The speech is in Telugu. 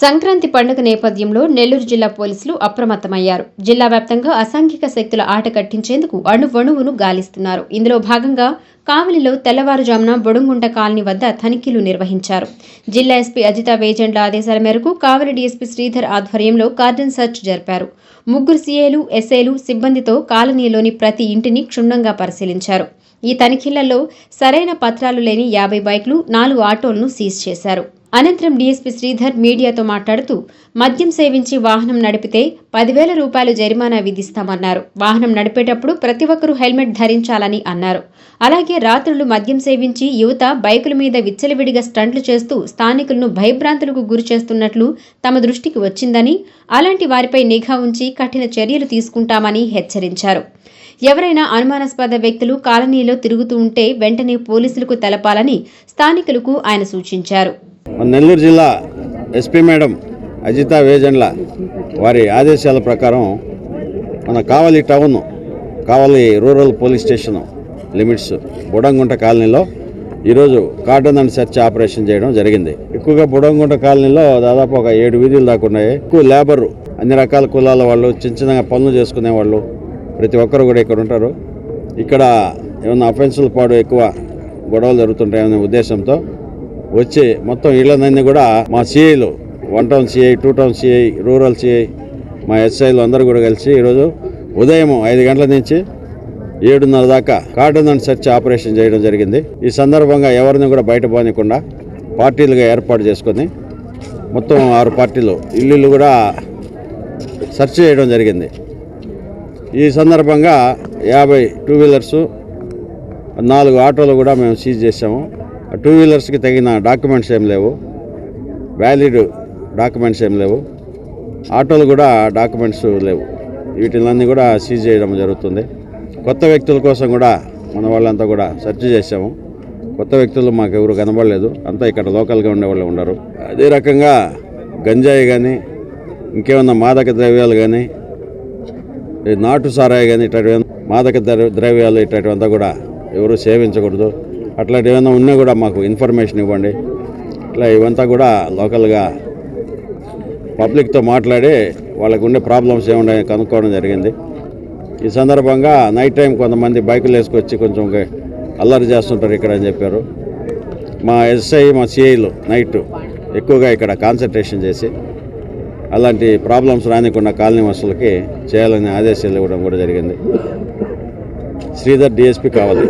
సంక్రాంతి పండుగ నేపథ్యంలో నెల్లూరు జిల్లా పోలీసులు అప్రమత్తమయ్యారు. జిల్లా వ్యాప్తంగా అసాంఘిక శక్తుల ఆట కట్టించేందుకు అణువణువును గాలిస్తున్నారు. ఇందులో భాగంగా కావలిలో తెల్లవారుజామున బొడుంగుంట కాలనీ వద్ద తనిఖీలు నిర్వహించారు. జిల్లా ఎస్పీ అజిత వేజండ్ల ఆదేశాల మేరకు కావలి డీఎస్పీ శ్రీధర్ ఆధ్వర్యంలో కార్డన్ సెర్చ్ జరిపారు. 3 సీఏలు, ఎస్ఐలు సిబ్బందితో కాలనీలోని ప్రతి ఇంటిని క్షుణ్ణంగా పరిశీలించారు. ఈ తనిఖీలలో సరైన పత్రాలు లేని 50 బైకులు, 4 ఆటోలను సీజ్ చేశారు. అనంతరం డీఎస్పీ శ్రీధర్ మీడియాతో మాట్లాడుతూ మద్యం సేవించి వాహనం నడిపితే 10,000 రూపాయలు జరిమానా విధిస్తామన్నారు. వాహనం నడిపేటప్పుడు ప్రతి ఒక్కరూ హెల్మెట్ ధరించాలని అన్నారు. అలాగే రాత్రులు మద్యం సేవించి యువత బైకుల మీద విచ్చలవిడిగా స్టంట్లు చేస్తూ స్థానికులను భయభ్రాంతులకు గురి చేస్తున్నట్లు తమ దృష్టికి వచ్చిందని, అలాంటి వారిపై నిఘా ఉంచి కఠిన చర్యలు తీసుకుంటామని హెచ్చరించారు. ఎవరైనా అనుమానాస్పద వ్యక్తులు కాలనీలో తిరుగుతూ ఉంటే వెంటనే పోలీసులకు తెలపాలని స్థానికులకు ఆయన సూచించారు. నెల్లూరు జిల్లా ఎస్పీ మేడం అజిత వేజండ్ల వారి ఆదేశాల ప్రకారం మన Kavali town, Kavali rural police station limits Budangunta కాలనీలో ఈరోజు కార్డన్ అండ్ సెర్చ్ ఆపరేషన్ చేయడం జరిగింది. ఎక్కువగా బుడంగుంట కాలనీలో దాదాపు ఒక 7 వీధులు దాకా ఉన్నాయి. ఎక్కువ లేబరు, అన్ని రకాల కులాల వాళ్ళు, చిన్న పనులు చేసుకునే వాళ్ళు ప్రతి ఒక్కరు కూడా ఇక్కడ ఉంటారు. ఇక్కడ ఏమైనా అఫెన్సుల పాడు ఎక్కువ గొడవలు జరుగుతుంటాయనే ఉద్దేశంతో వచ్చి మొత్తం ఇళ్లన్నీ కూడా మా సిఐలు, 1 town CI, 2 town CI, rural CI, మా ఎస్ఐలు అందరూ కూడా కలిసి ఈరోజు ఉదయం 5 గంటల నుంచి 7:30 దాకా కార్డన్ అండ్ సెర్చ్ ఆపరేషన్ చేయడం జరిగింది. ఈ సందర్భంగా ఎవరిని కూడా బయట పోనీయకుండా పార్టీలుగా ఏర్పాటు చేసుకొని మొత్తం 6 పార్టీలు ఇల్లు కూడా సెర్చ్ చేయడం జరిగింది. ఈ సందర్భంగా 50 2 వీలర్సు, 4 ఆటోలు కూడా మేము సీజ్ చేసాము. 2 వీలర్స్కి తగిన డాక్యుమెంట్స్ ఏం లేవు, వ్యాలిడ్ డాక్యుమెంట్స్ ఏం లేవు. ఆటోలు కూడా డాక్యుమెంట్స్ లేవు. వీటిలన్నీ కూడా సీజ్ చేయడం జరుగుతుంది. కొత్త వ్యక్తుల కోసం కూడా మన వాళ్ళంతా కూడా సెర్చ్ చేసాము. కొత్త వ్యక్తులు మాకు ఎవరు కనబడలేదు. అంతా ఇక్కడ లోకల్గా ఉండేవాళ్ళు ఉన్నారు. అదే రకంగా గంజాయి కానీ, ఇంకేమన్నా మాదక ద్రవ్యాలు కానీ, నాటు సారాయి కానీ, ఇట్లాంటి మాదక ద్రవ్యాలు ఇట్లాంటివంతా కూడా ఎవరు సేవించకూడదు. అట్లాంటి ఏమైనా ఉన్నా కూడా మాకు ఇన్ఫర్మేషన్ ఇవ్వండి. ఇట్లా ఇవంతా కూడా లోకల్గా పబ్లిక్తో మాట్లాడి వాళ్ళకు ఉండే ప్రాబ్లమ్స్ ఏమున్నాయో కనుక్కోవడం జరిగింది. ఈ సందర్భంగా నైట్ టైం కొంతమంది బైకులు వేసుకొచ్చి కొంచెం అల్లరి చేస్తుంటారు ఇక్కడ అని చెప్పారు. మా ఎస్ఐ, మా సిఐలు నైట్ ఎక్కువగా ఇక్కడ కాన్సన్ట్రేషన్ చేసి అలాంటి ప్రాబ్లమ్స్ రానికుండా కాలనీ వాసులకి చేయాలని ఆదేశాలు ఇవ్వడం కూడా జరిగింది. శ్రీధర్, డిఎస్పీ కావాలి.